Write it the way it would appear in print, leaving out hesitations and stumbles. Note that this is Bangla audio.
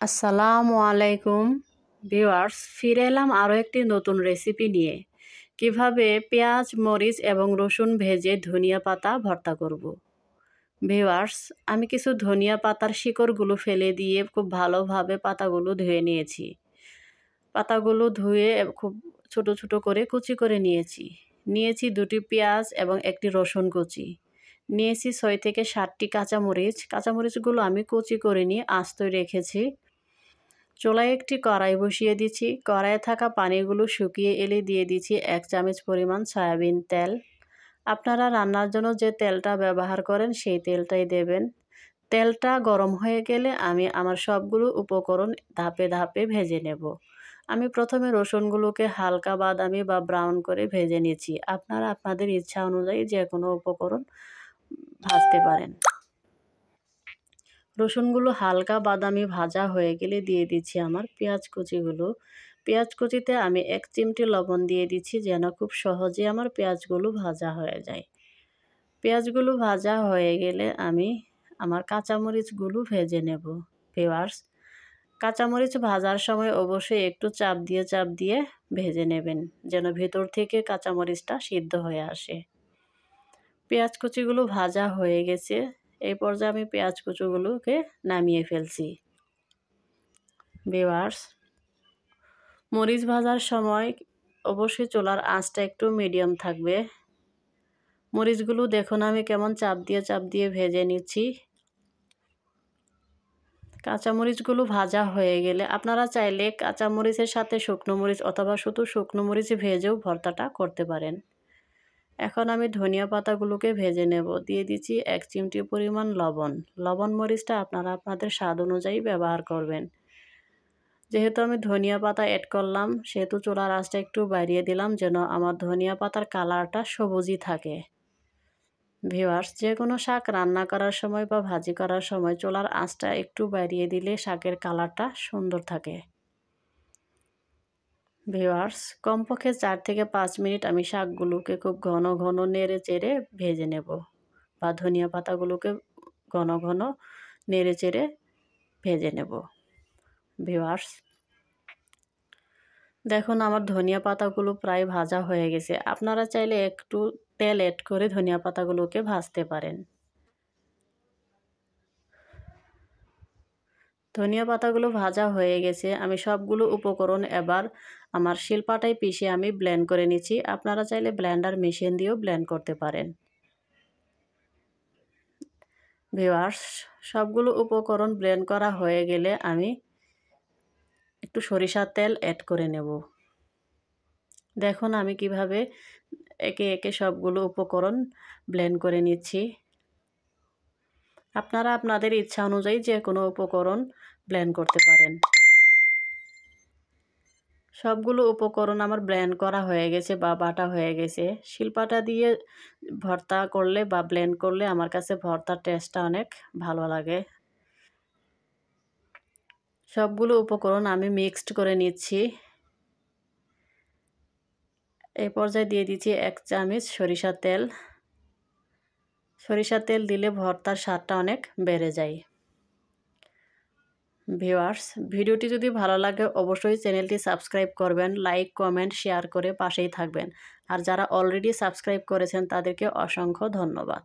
আসসালামু আলাইকুম ভিউয়ার্স, ফিরে এলাম আরও একটি নতুন রেসিপি নিয়ে। কিভাবে পেঁয়াজ, মরিচ এবং রসুন ভেজে ধনিয়া পাতা ভর্তা করব। ভিউয়ার্স, আমি কিছু ধনিয়া পাতার শিকড়গুলো ফেলে দিয়ে খুব ভালোভাবে পাতাগুলো ধুয়ে নিয়েছি। পাতাগুলো ধুয়ে খুব ছোট ছোট করে কুচি করে নিয়েছি 2টি পেঁয়াজ এবং 1টি রসুন কুচি। নিয়েছি 6 থেকে 7টি কাঁচামরিচ। কাঁচামরিচগুলো আমি কুচি করে নিয়ে আস্তই রেখেছি। চুলায় একটি কড়াই বসিয়ে দিচ্ছি। কড়াইয়ে থাকা পানিগুলো শুকিয়ে এলে দিয়ে দিচ্ছি 1 চামচ পরিমাণ সয়াবিন তেল। আপনারা রান্নার জন্য যে তেলটা ব্যবহার করেন সেই তেলটাই দেবেন। তেলটা গরম হয়ে গেলে আমি আমার সবগুলো উপকরণ ধাপে ধাপে ভেজে নেব। আমি প্রথমে রসুনগুলোকে হালকা বাদামি বা ব্রাউন করে ভেজে নিচ্ছি। আপনারা আপনাদের ইচ্ছা অনুযায়ী যে কোনো উপকরণ ভাজতে পারেন। রসুনগুলো হালকা বাদামি ভাজা হয়ে গেলে দিয়ে দিচ্ছি আমার পেঁয়াজ কুচিগুলো। পেঁয়াজ কুচিতে আমি 1 চিমটি লবণ দিয়ে দিচ্ছি যেন খুব সহজে আমার পেঁয়াজগুলো ভাজা হয়ে যায়। পেঁয়াজগুলো ভাজা হয়ে গেলে আমি আমার কাঁচামরিচগুলো ভেজে নেব। ভিউয়ার্স, কাঁচামরিচ ভাজার সময় অবশ্যই একটু চাপ দিয়ে ভেজে নেবেন যেন ভেতর থেকে কাঁচামরিচটা সিদ্ধ হয়ে আসে। পেঁয়াজ কুচিগুলো ভাজা হয়ে গেছে। এই পর্যায়ে আমি পেঁয়াজ কুচিগুলোকে নামিয়ে ফেলছি। ভিউয়ার্স, মরিচ ভাজার সময় অবশ্যই চুলার আঁচটা একটু মিডিয়াম থাকবে। মরিচগুলো দেখুন আমি কেমন চাপ দিয়ে ভেজে নিচ্ছি। কাঁচামরিচগুলো ভাজা হয়ে গেলে আপনারা চাইলে কাঁচামরিচের সাথে শুকনো মরিচ অথবা শুধু শুকনো মরিচ ভেজেও ভর্তাটা করতে পারেন। এখন আমি ধনিয়া পাতাগুলোকে ভেজে নেব। দিয়ে দিচ্ছি 1 চিমটি পরিমাণ লবণ। লবণ মরিচটা আপনারা আপনাদের স্বাদ অনুযায়ী ব্যবহার করবেন। যেহেতু আমি ধনিয়া পাতা অ্যাড করলাম সেহেতু চুলার আঁচটা একটু বাড়িয়ে দিলাম যেন আমার ধনিয়া পাতার কালারটা সবুজই থাকে। ভিউয়ার্স, যে কোনো শাক রান্না করার সময় বা ভাজি করার সময় চুলার আঁচটা একটু বাড়িয়ে দিলে শাকের কালারটা সুন্দর থাকে। ভিউয়ার্স, কমপক্ষে 4 থেকে 5 মিনিট আমি শাকগুলোকে খুব ঘন ঘন নেড়ে চেড়ে ভেজে নেব বা ধনিয়া পাতাগুলোকে ঘন ঘন নেড়ে চেড়ে ভেজে নেব। ভিউয়ার্স, দেখুন আমার ধনিয়া পাতাগুলো প্রায় ভাজা হয়ে গেছে। আপনারা চাইলে একটু তেল অ্যাড করে ধনিয়া পাতাগুলোকে ভাজতে পারেন। ধনিয়া পাতাগুলো ভাজা হয়ে গেছে। আমি সবগুলো উপকরণ এবার আমার শিলপাটায় পিষে আমি ব্লেন্ড করে নিচ্ছি। আপনারা চাইলে ব্লেন্ডার মেশিন দিয়েও ব্লেন্ড করতে পারেন। ভিউয়ার্স, সবগুলো উপকরণ ব্লেন্ড করা হয়ে গেলে আমি একটু সরিষার তেল অ্যাড করে নেব। দেখুন আমি কিভাবে একে একে সবগুলো উপকরণ ব্লেন্ড করে নিচ্ছি। আপনারা আপনাদের ইচ্ছা অনুযায়ী যে কোনো উপকরণ ব্লেন্ড করতে পারেন। সবগুলো উপকরণ আমার ব্লেন্ড করা হয়ে গেছে বা বাটা হয়ে গেছে। শিলপাটা দিয়ে ভর্তা করলে বা ব্লেন্ড করলে আমার কাছে ভর্তার টেস্টটা অনেক ভালো লাগে। সবগুলো উপকরণ আমি মিক্সড করে নিচ্ছি। এই পর্যায়ে দিয়ে দিচ্ছি 1 চামচ সরিষার তেল। সরিষার তেল দিলে ভর্তার স্বাদটা অনেক বেড়ে যায়। ভিউয়ার্স, ভিডিওটি যদি ভালো লাগে অবশ্যই চ্যানেলটি সাবস্ক্রাইব করবেন, লাইক, কমেন্ট, শেয়ার করে পাশেই থাকবেন। আর যারা অলরেডি সাবস্ক্রাইব করেছেন তাদেরকে অসংখ্য ধন্যবাদ।